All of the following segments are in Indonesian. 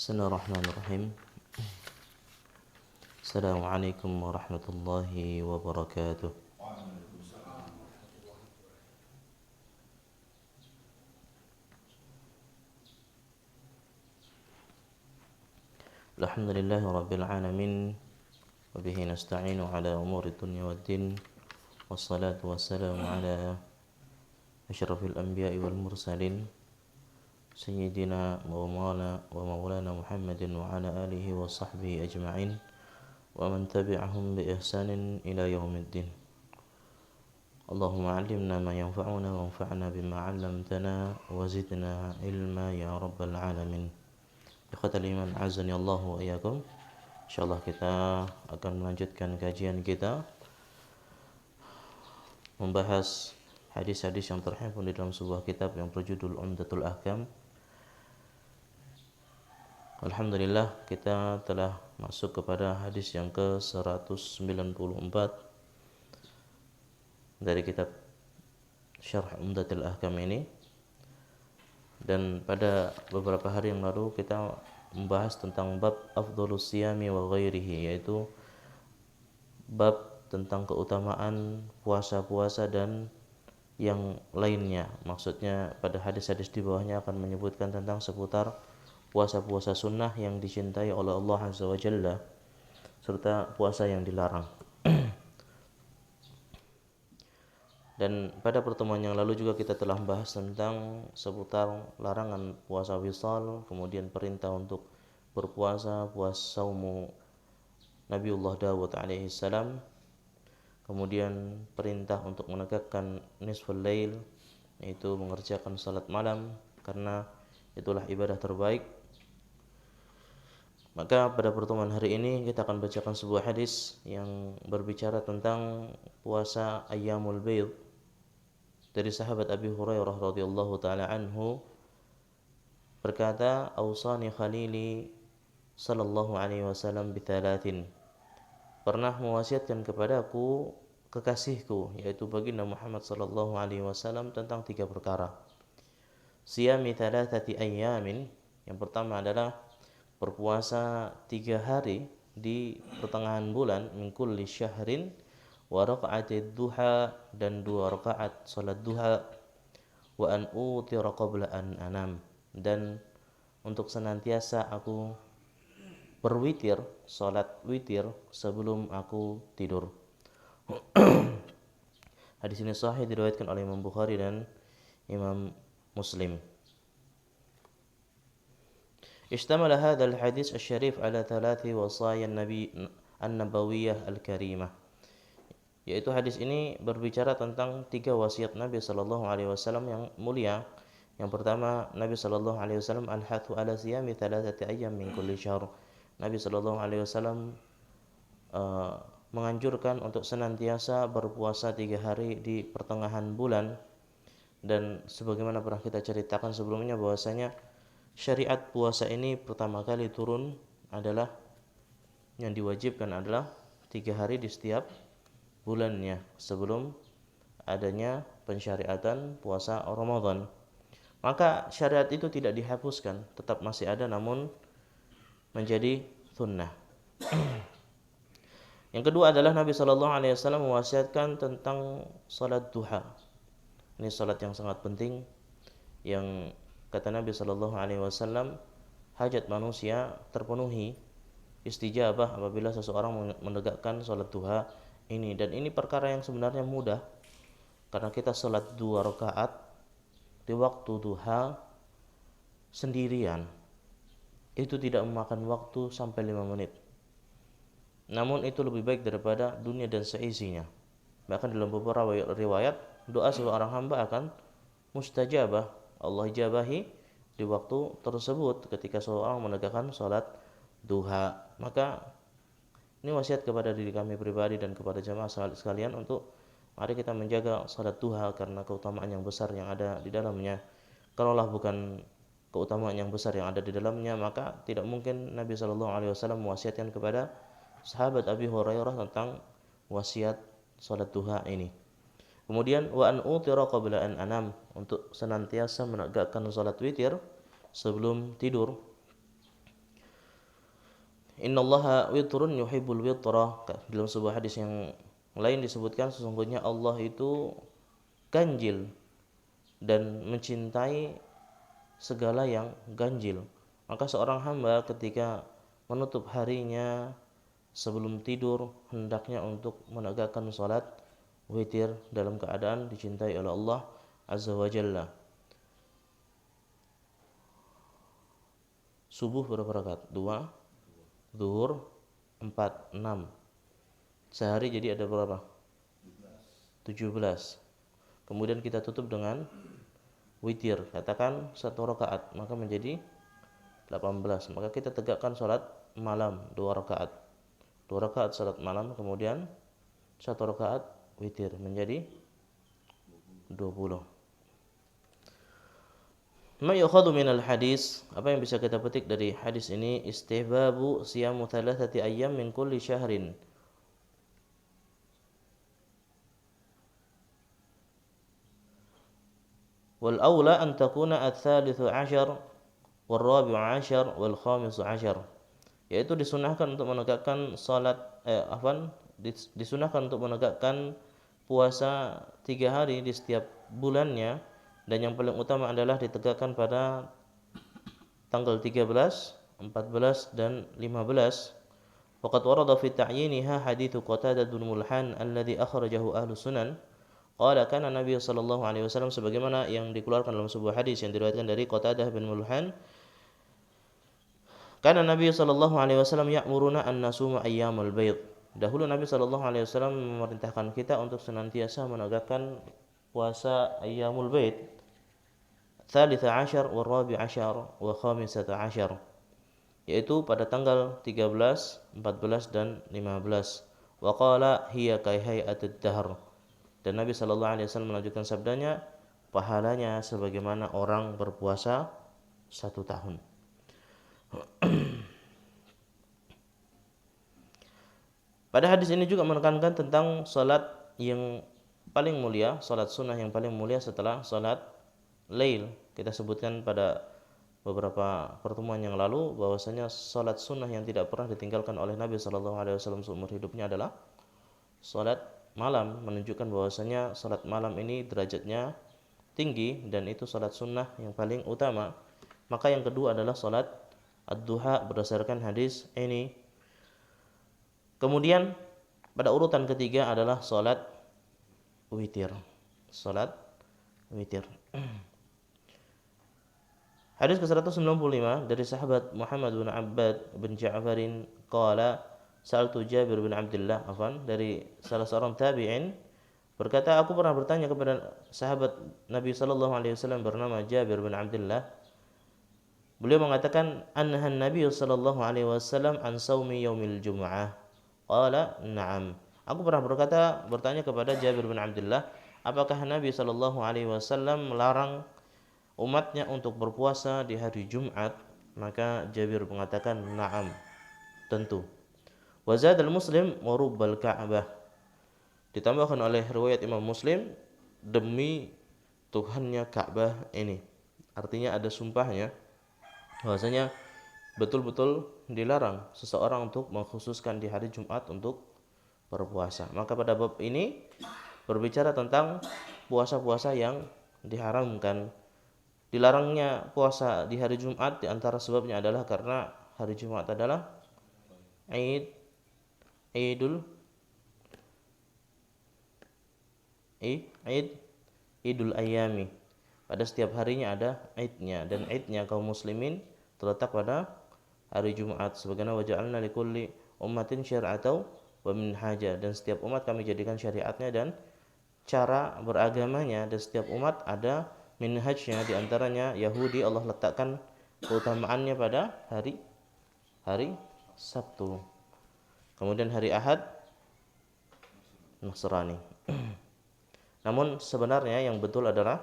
Bismillahirrahmanirrahim. Assalamualaikum warahmatullahi wabarakatuh. Alhamdulillahi rabbil alamin. Wa bihi nasta'inu ala umuri dunya waddin. Wassalatu wassalamu ala asyrafil anbiya'i wal mursalin Sayyidina wa maulana Muhammadin wa ala alihi wa sahbihi ajma'in wa man tabi'ahum bi ihsanin ila yaumiddin. Allahumma 'allimna ma yanfa'una wa anfa'na bima 'allamtana wa zidna ilma ya rabbal alamin. Ikhwatal iman, azani Allah wa iyyakum. Insyaallah kita akan melanjutkan kajian kita membahas hadis-hadis yang terhimpun di dalam sebuah kitab yang berjudul Umdatul Ahkam. Alhamdulillah, kita telah masuk kepada hadis yang ke-194 dari kitab Syarh Umdatul Ahkam ini. Dan pada beberapa hari yang lalu kita membahas tentang bab afdhalus siyami wa ghairihi, yaitu bab tentang keutamaan puasa-puasa dan yang lainnya. Maksudnya pada hadis-hadis di bawahnya akan menyebutkan tentang seputar puasa-puasa sunnah yang dicintai oleh Allah Azza wa Jalla serta puasa yang dilarang. Dan pada pertemuan yang lalu juga kita telah membahas tentang seputar larangan puasa wisal, kemudian perintah untuk berpuasa, puasa saumu Nabiullah Dawud alaihi salam, kemudian perintah untuk menegakkan nisful lail, yaitu mengerjakan salat malam karena itulah ibadah terbaik. Maka pada pertemuan hari ini kita akan bacakan sebuah hadis yang berbicara tentang puasa ayyamul bayd dari sahabat Abi Hurairah radhiyallahu taala anhu, berkata, "Ausani khalili sallallahu alaihi wasallam bithalathin." Pernah mewasiatkan kepadaku kekasihku, yaitu baginda Muhammad sallallahu alaihi wasallam, tentang 3 perkara. Siyami thalathati ayyamin, yang pertama adalah berpuasa 3 hari di pertengahan bulan, min kulli syahrin, wa raq'atid duha, dan 2 rakaat salat duha, wa an utira qabla an anam, dan untuk senantiasa aku berwitir, salat witir sebelum aku tidur. Hadis ini sahih, diriwayatkan oleh Imam Bukhari dan Imam Muslim. Ishtamala hadzal hadis asy-syarif ala 3 wasaya an-nabi an-nabawiyyah al-karimah. Yaitu hadis ini berbicara tentang 3 wasiat Nabi sallallahu alaihi wasallam yang mulia. Yang pertama, Nabi sallallahu alaihi wasallam al-hathu ala siyami 3 ayyam min kulli syahr. Nabi sallallahu alaihi wasallam menganjurkan untuk senantiasa berpuasa 3 hari di pertengahan bulan. Dan sebagaimana pernah kita ceritakan sebelumnya bahwasanya syariat puasa ini pertama kali turun adalah yang diwajibkan adalah 3 hari di setiap bulannya sebelum adanya pensyariatan puasa Ramadan. Maka syariat itu tidak dihapuskan, tetap masih ada, namun menjadi sunnah. Yang kedua adalah Nabi sallallahu alaihi wasallam mewasiatkan tentang salat duha. Ini salat yang sangat penting, yang kata Nabi sallallahu alaihi wasallam, hajat manusia terpenuhi, istijabah apabila seseorang menegakkan salat duha ini. Dan ini perkara yang sebenarnya mudah, karena kita salat 2 rakaat di waktu duha sendirian itu tidak memakan waktu sampai 5 menit. Namun itu lebih baik daripada dunia dan seisinya. Bahkan dalam beberapa riwayat, doa seorang hamba akan mustajabah, Allah ijabahi di waktu tersebut ketika seorang menegakkan salat duha. Maka ini wasiat kepada diri kami pribadi dan kepada jamaah sekalian untuk mari kita menjaga salat duha karena keutamaan yang besar yang ada di dalamnya. Kalaulah bukan keutamaan yang besar yang ada di dalamnya, maka tidak mungkin Nabi sallallahu alaihi wasallam mewasiatkan kepada sahabat Abi Hurairah tentang wasiat salat duha ini. Kemudian wa an utira qabla an anam, untuk senantiasa menegakkan salat witir sebelum tidur. Innallaha witrun yuhibbul witra. Dalam sebuah hadis yang lain disebutkan sesungguhnya Allah itu ganjil dan mencintai segala yang ganjil. Maka seorang hamba ketika menutup harinya sebelum tidur hendaknya untuk menegakkan salat witir dalam keadaan dicintai oleh Allah Azza wa Jalla. Subuh berapa rakaat? 2. Zuhur 4, 6. Sehari jadi ada berapa? 17. Kemudian kita tutup dengan witir. Katakan 1 rakaat, maka menjadi 18. Maka kita tegakkan salat malam 2 rakaat. 2 rakaat salat malam, kemudian 1 rakaat witir menjadi 20. Ma yukhadhu minal hadis, apa yang bisa kita petik dari hadis ini? Istihbabu siyamu thalathati ayyam min kulli syahrin. Wal awla an takuna ats-tsalitsu 'ashar wal rabi'u 'ashar wal khamisu 'ashar. Yaitu disunahkan untuk menegakkan salat disunahkan untuk menegakkan puasa 3 hari di setiap bulannya. Dan yang paling utama adalah ditegakkan pada tanggal 13, 14 dan 15. Waqad warada fi ta'yiniha hadits Qatadah bin Mulhan alladhi akhrajahu Ahlus Sunan. Qala kana Nabi sallallahu alaihi wasallam, sebagaimana yang dikeluarkan dalam sebuah hadis yang diriwayatkan dari Qatadah bin Mulhan. Kana Nabi sallallahu alaihi wasallam ya'muruna an nasuma ayyamal bayd. Dahulu Nabi sallallahu alaihi wasallam memerintahkan kita untuk senantiasa menegakkan puasa ayyamul bait, 13 wal rabi' 'ashar wa khamisata 'ashar, yaitu pada tanggal 13, 14 dan 15. Wa qala hiya ka hay'atid dahr. Dan Nabi sallallahu alaihi wasallam melanjutkan sabdanya, pahalanya sebagaimana orang berpuasa 1 tahun. Pada hadis ini juga menekankan tentang salat yang paling mulia, salat sunnah yang paling mulia setelah salat lail. Kita sebutkan pada beberapa pertemuan yang lalu bahwasanya salat sunnah yang tidak pernah ditinggalkan oleh Nabi sallallahu alaihi wasallam seumur hidupnya adalah salat malam, menunjukkan bahwasanya salat malam ini derajatnya tinggi dan itu salat sunnah yang paling utama. Maka yang kedua adalah salat ad-duha berdasarkan hadis ini. Kemudian pada urutan ketiga adalah salat witir. Salat witir. Hadis ke-195 dari sahabat Muhammad bin Abbad bin Ja'farin qala sa'altu Jabir bin Abdullah dari salah seorang tabi'in berkata, aku pernah bertanya kepada sahabat Nabi sallallahu alaihi wasallam bernama Jabir bin Abdullah. Beliau mengatakan, annahan Nabi sallallahu alaihi wasallam an saumi yaumil jum'ah. Qala na'am. Aku pernah bertanya kepada Jabir bin Abdullah, apakah Nabi sallallahu alaihi wasallam melarang umatnya untuk berpuasa di hari Jumat? Maka Jabir mengatakan, na'am, tentu. Wa zadal Muslim wa rubbal Ka'bah. Ditambahkan oleh riwayat Imam Muslim, demi Tuhannya Ka'bah ini. Artinya ada sumpahnya bahwasanya betul-betul dilarang seseorang untuk mengkhususkan di hari Jumat untuk berpuasa. Maka pada bab ini berbicara tentang puasa-puasa yang diharamkan. Dilarangnya puasa di hari Jumat di antara sebabnya adalah karena hari Jumat adalah Idul Ayami. Pada setiap harinya ada idnya, dan idnya kaum muslimin terletak pada hari Jumat. Sebagaimana waja'alna likulli ummatin syar'atan wa minhaja, dan setiap umat kami jadikan syariatnya dan cara beragamanya, dan setiap umat ada minhajnya. Di antaranya Yahudi Allah letakkan keutamaannya pada hari Sabtu. Kemudian hari Ahad Nasrani. Namun sebenarnya yang betul adalah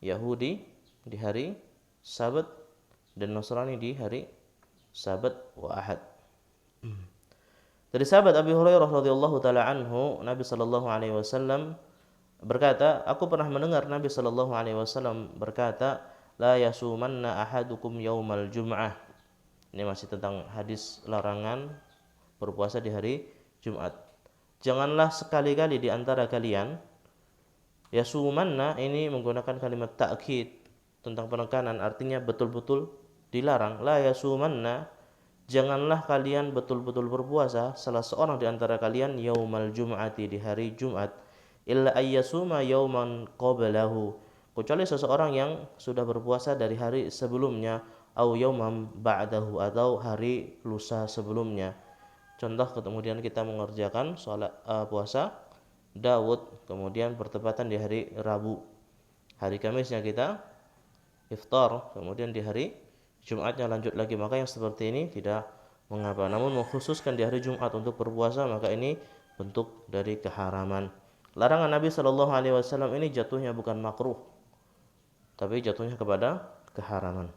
Yahudi di hari Sabat dan Nasrani di hari Sabat wa Ahad. Dari sahabat Abi Hurairah radhiyallahu taala anhu, Nabi sallallahu alaihi wasallam berkata, aku pernah mendengar Nabi sallallahu alaihi wasallam berkata, la yasumanna ahadukum yaumal jum'ah. Ini masih tentang hadis larangan berpuasa di hari Jumat. Janganlah sekali-kali di antara kalian yasumanna, ini menggunakan kalimat ta'kid tentang penekanan, artinya betul-betul dilarang. La yasumanna, janganlah kalian betul-betul berpuasa salah seorang di antara kalian yaumal jum'ati, di hari Jumat, illa ayyasuma yauman qablahu, kecuali seseorang yang sudah berpuasa dari hari sebelumnya, au yaumam ba'dahu, atau hari lusa sebelumnya. Contoh, kemudian kita mengerjakan puasa Daud, kemudian bertepatan di hari Rabu, hari Kamisnya kita iftar, kemudian di hari Jumatnya lanjut lagi, maka yang seperti ini tidak mengapa. Namun mengkhususkan di hari Jumat untuk berpuasa, maka ini bentuk dari keharaman. Larangan Nabi Shallallahu Alaihi Wasallam ini jatuhnya bukan makruh, tapi jatuhnya kepada keharaman.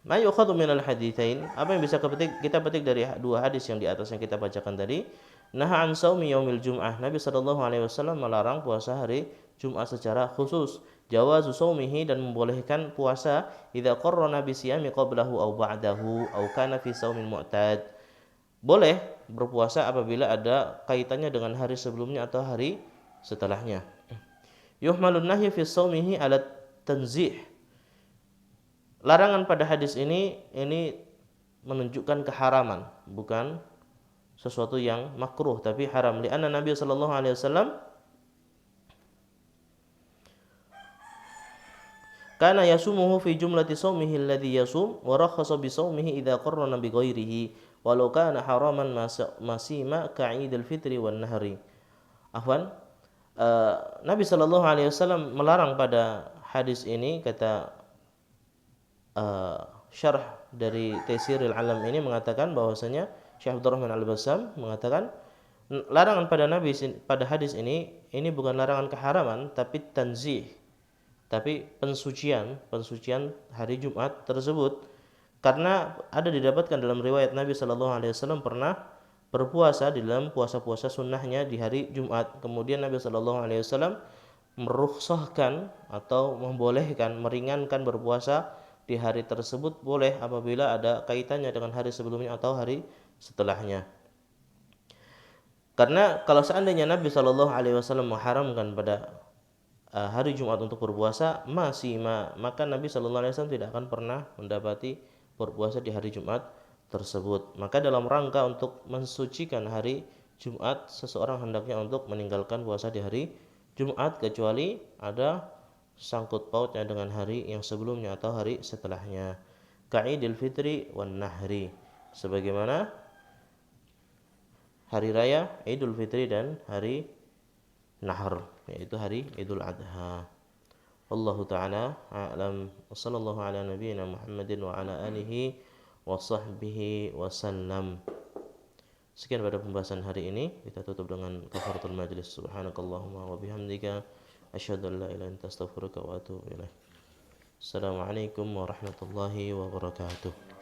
Ma yukhadhu minal haditsain, apa yang bisa kita petik dari dua hadis yang di atas yang kita bacakan tadi? Naha an saumi yaumil jum'ah, Nabi sallallahu alaihi wasallam melarang puasa hari Jumat secara khusus. Jawazu saumihi, dan membolehkan puasa idza qarrana bi siyami qablahu aw ba'dahu aw kana fi saumin mu'tad. Boleh berpuasa apabila ada kaitannya dengan hari sebelumnya atau hari setelahnya. Yuhmalun nahyi fi saumihi ala tanzih. Larangan pada hadis ini menunjukkan keharaman, bukan sesuatu yang makruh tapi haram. Lianna Nabi sallallahu alaihi wasallam kana yasumuhu fi jumlati saumihi alladhi yasum wa rakhasa bi saumihi idza qarrana bi ghairihi walau kana haraman masima ka'idil fitri wan nahri. Afwan, Nabi sallallahu alaihi wasallam melarang pada hadis ini, kata syarh dari Taisirul Alam ini mengatakan bahwasanya Syekh Abdurrahman Al-Bassam mengatakan larangan pada Nabi pada hadis ini bukan larangan keharaman tapi tanzih, tapi pensucian hari Jumat tersebut, karena ada didapatkan dalam riwayat Nabi sallallahu alaihi wasallam pernah berpuasa di dalam puasa-puasa sunnahnya di hari Jumat. Kemudian Nabi sallallahu alaihi wasallam merukhsahkan atau membolehkan, meringankan berpuasa di hari tersebut boleh apabila ada kaitannya dengan hari sebelumnya atau hari setelahnya. Karena kalau seandainya Nabi Shallallahu Alaihi Wasallam mengharamkan pada hari Jumat untuk berpuasa, maka Nabi Shallallahu Alaihi Wasallam tidak akan pernah mendapati berpuasa di hari Jumat tersebut. Maka dalam rangka untuk mensucikan hari Jumat, seseorang hendaknya untuk meninggalkan puasa di hari Jumat kecuali ada sangkut pautnya dengan hari yang sebelumnya atau hari setelahnya. Ka'idil fitri wan nahri, sebagaimana hari raya Idul Fitri dan hari Nahar, yaitu hari Idul Adha. Wallahu ta'ala a'lam. Wassallallahu ala nabiyyina Muhammadin wa ala alihi wa sahbihi wasallam. Sekian pada pembahasan hari ini, kita tutup dengan kafaratul majlis. Subhanakallahumma wa bihamdika asyhadu an la ilaha illa anta astaghfiruka wa atubu ilaik. Assalamualaikum warahmatullahi wabarakatuh.